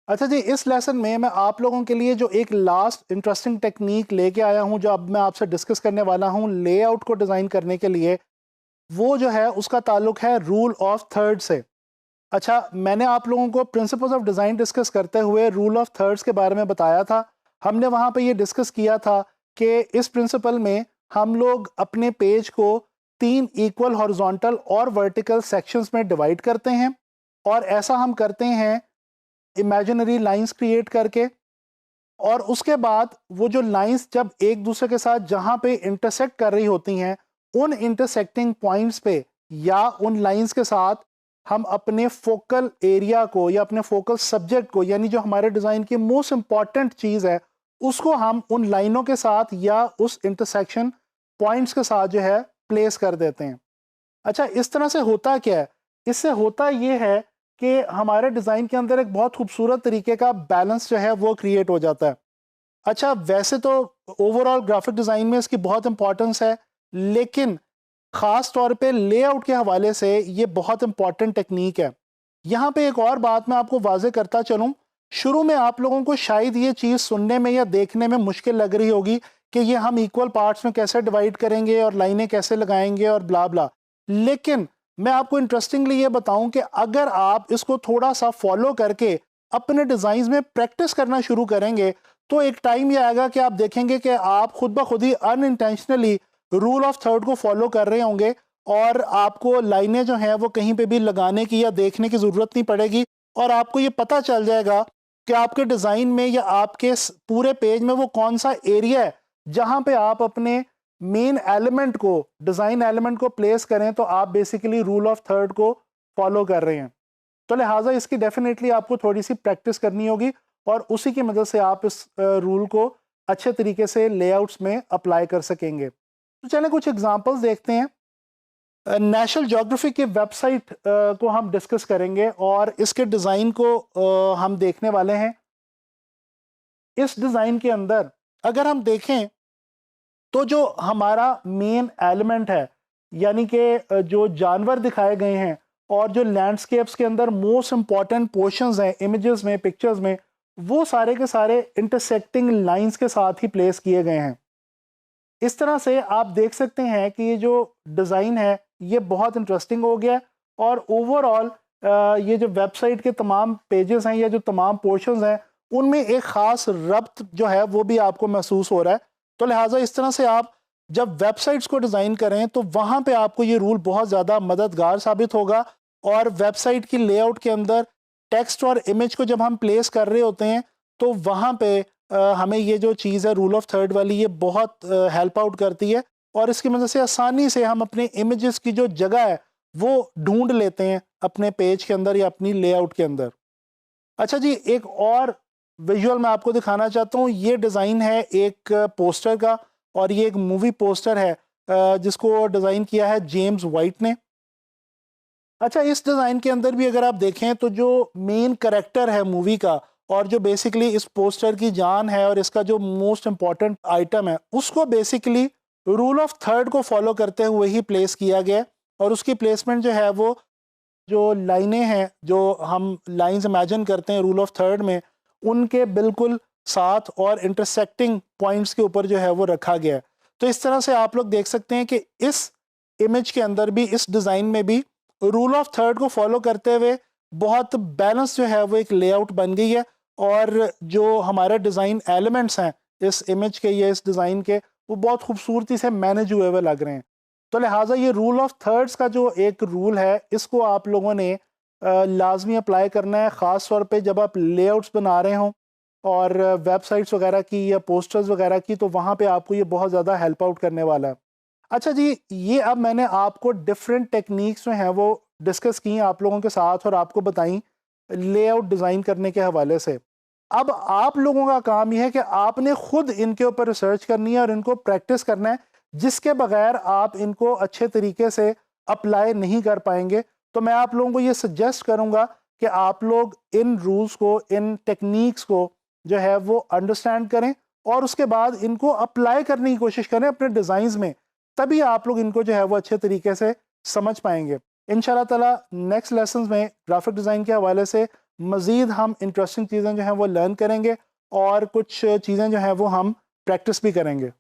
अच्छा जी, इस लेसन में मैं आप लोगों के लिए जो एक लास्ट इंटरेस्टिंग टेक्निक लेके आया हूँ, जो अब मैं आपसे डिस्कस करने वाला हूँ लेआउट को डिज़ाइन करने के लिए, वो जो है उसका ताल्लुक है रूल ऑफ थर्ड से। अच्छा, मैंने आप लोगों को प्रिंसिपल्स ऑफ डिज़ाइन डिस्कस करते हुए रूल ऑफ थर्ड्स के बारे में बताया था। हमने वहाँ पे ये डिस्कस किया था कि इस प्रिंसिपल में हम लोग अपने पेज को 3 इक्वल हॉरिजॉन्टल और वर्टिकल सेक्शंस में डिवाइड करते हैं, और ऐसा हम करते हैं इमेजिनरी लाइंस क्रिएट करके। और उसके बाद वो जो लाइंस जब एक दूसरे के साथ जहां पे इंटरसेक्ट कर रही होती हैं, उन इंटरसेक्टिंग पॉइंट्स पे या उन लाइंस के साथ हम अपने फोकल एरिया को या अपने फोकल सब्जेक्ट को, यानी जो हमारे डिज़ाइन की मोस्ट इंपॉर्टेंट चीज़ है, उसको हम उन लाइनों के साथ या उस इंटरसेक्शन पॉइंट्स के साथ जो है प्लेस कर देते हैं। अच्छा, इस तरह से होता क्या है? इससे होता ये है कि हमारे डिज़ाइन के अंदर एक बहुत खूबसूरत तरीके का बैलेंस जो है वो क्रिएट हो जाता है। अच्छा, वैसे तो ओवरऑल ग्राफिक डिज़ाइन में इसकी बहुत इंपॉर्टेंस है, लेकिन ख़ास तौर पे लेआउट के हवाले से ये बहुत इंपॉर्टेंट टेक्नीक है। यहाँ पे एक और बात मैं आपको वाज़ेह करता चलूँ, शुरू में आप लोगों को शायद ये चीज़ सुनने में या देखने में मुश्किल लग रही होगी कि ये हम इक्वल पार्ट्स में कैसे डिवाइड करेंगे और लाइनें कैसे लगाएंगे और ब्ला ब्ला। लेकिन मैं आपको इंटरेस्टिंगली ये बताऊं कि अगर आप इसको थोड़ा सा फॉलो करके अपने डिज़ाइन में प्रैक्टिस करना शुरू करेंगे, तो एक टाइम ये आएगा कि आप देखेंगे कि आप खुद ब खुद ही अनइंटेंशनली रूल ऑफ थर्ड को फॉलो कर रहे होंगे, और आपको लाइनें जो हैं वो कहीं पे भी लगाने की या देखने की ज़रूरत नहीं पड़ेगी, और आपको ये पता चल जाएगा कि आपके डिज़ाइन में या आपके पूरे पेज में वो कौन सा एरिया है जहाँ पे आप अपने मेन एलिमेंट को, डिज़ाइन एलिमेंट को प्लेस करें, तो आप बेसिकली रूल ऑफ थर्ड को फॉलो कर रहे हैं। तो लिहाजा इसकी डेफिनेटली आपको थोड़ी सी प्रैक्टिस करनी होगी, और उसी की मदद से आप इस रूल को अच्छे तरीके से लेआउट्स में अप्लाई कर सकेंगे। तो चलें कुछ एग्जांपल्स देखते हैं। नेशनल ज्योग्राफी की वेबसाइट को हम डिस्कस करेंगे, और इसके डिज़ाइन को हम देखने वाले हैं। इस डिज़ाइन के अंदर अगर हम देखें तो जो हमारा मेन एलिमेंट है, यानी कि जो जानवर दिखाए गए हैं और जो लैंडस्केप्स के अंदर मोस्ट इंपॉर्टेंट पोर्शंस हैं इमेजेस में, पिक्चर्स में, वो सारे के सारे इंटरसेक्टिंग लाइंस के साथ ही प्लेस किए गए हैं। इस तरह से आप देख सकते हैं कि ये जो डिज़ाइन है ये बहुत इंटरेस्टिंग हो गया है, और ओवरऑल ये जो वेबसाइट के तमाम पेजेस हैं या जो तमाम पोर्शंस हैं, उनमें एक ख़ास रब्त जो है वो भी आपको महसूस हो रहा है। तो लिहाजा इस तरह से आप जब वेबसाइट्स को डिज़ाइन करें तो वहाँ पे आपको ये रूल बहुत ज़्यादा मददगार साबित होगा। और वेबसाइट की लेआउट के अंदर टेक्स्ट और इमेज को जब हम प्लेस कर रहे होते हैं, तो वहाँ पे हमें ये जो चीज़ है रूल ऑफ थर्ड वाली, ये बहुत हेल्प आउट करती है, और इसकी मदद से आसानी से हम अपने इमेजेस की जो जगह है वो ढूंढ लेते हैं अपने पेज के अंदर या अपनी लेआउट के अंदर। अच्छा जी, एक और विजुअल मैं आपको दिखाना चाहता हूँ। ये डिज़ाइन है एक पोस्टर का, और ये एक मूवी पोस्टर है जिसको डिज़ाइन किया है जेम्स वाइट ने। अच्छा, इस डिज़ाइन के अंदर भी अगर आप देखें तो जो मेन करेक्टर है मूवी का, और जो बेसिकली इस पोस्टर की जान है और इसका जो मोस्ट इम्पॉर्टेंट आइटम है, उसको बेसिकली रूल ऑफ थर्ड को फॉलो करते हुए ही प्लेस किया गया है। और उसकी प्लेसमेंट जो है वो, जो लाइनें हैं, जो हम लाइंस इमेजिन करते हैं रूल ऑफ थर्ड में, उनके बिल्कुल साथ और इंटरसेक्टिंग पॉइंट्स के ऊपर जो है वो रखा गया है। तो इस तरह से आप लोग देख सकते हैं कि इस इमेज के अंदर भी, इस डिज़ाइन में भी रूल ऑफ थर्ड को फॉलो करते हुए बहुत बैलेंस जो है वो एक लेआउट बन गई है। और जो हमारे डिज़ाइन एलिमेंट्स हैं इस इमेज के या इस डिज़ाइन के, वो बहुत खूबसूरती से मैनेज हुए हुए लग रहे हैं। तो लिहाजा ये रूल ऑफ थर्ड्स का जो एक रूल है, इसको आप लोगों ने लाजमी अप्लाई करना है, ख़ास तौर पे जब आप लेआउट्स बना रहे हों और वेबसाइट्स वगैरह की या पोस्टर्स वगैरह की, तो वहाँ पे आपको ये बहुत ज़्यादा हेल्प आउट करने वाला है। अच्छा जी, ये अब मैंने आपको डिफरेंट टेक्निक्स जो हैं वो डिस्कस की आप लोगों के साथ और आपको बताई लेआउट डिज़ाइन करने के हवाले से। अब आप लोगों का काम यह है कि आपने खुद इनके ऊपर रिसर्च करनी है और इनको प्रैक्टिस करना है, जिसके बगैर आप इनको अच्छे तरीके से अप्लाई नहीं कर पाएंगे। तो मैं आप लोगों को ये सजेस्ट करूंगा कि आप लोग इन रूल्स को, इन टेक्निक्स को जो है वो अंडरस्टैंड करें, और उसके बाद इनको अप्लाई करने की कोशिश करें अपने डिज़ाइंस में। तभी आप लोग इनको जो है वो अच्छे तरीके से समझ पाएंगे। इंशाल्लाह ताला नेक्स्ट लेसन में ग्राफिक डिज़ाइन के हवाले से मज़ीद हम इंटरेस्टिंग चीज़ें जो हैं वो लर्न करेंगे और कुछ चीज़ें जो हैं वो हम प्रैक्टिस भी करेंगे।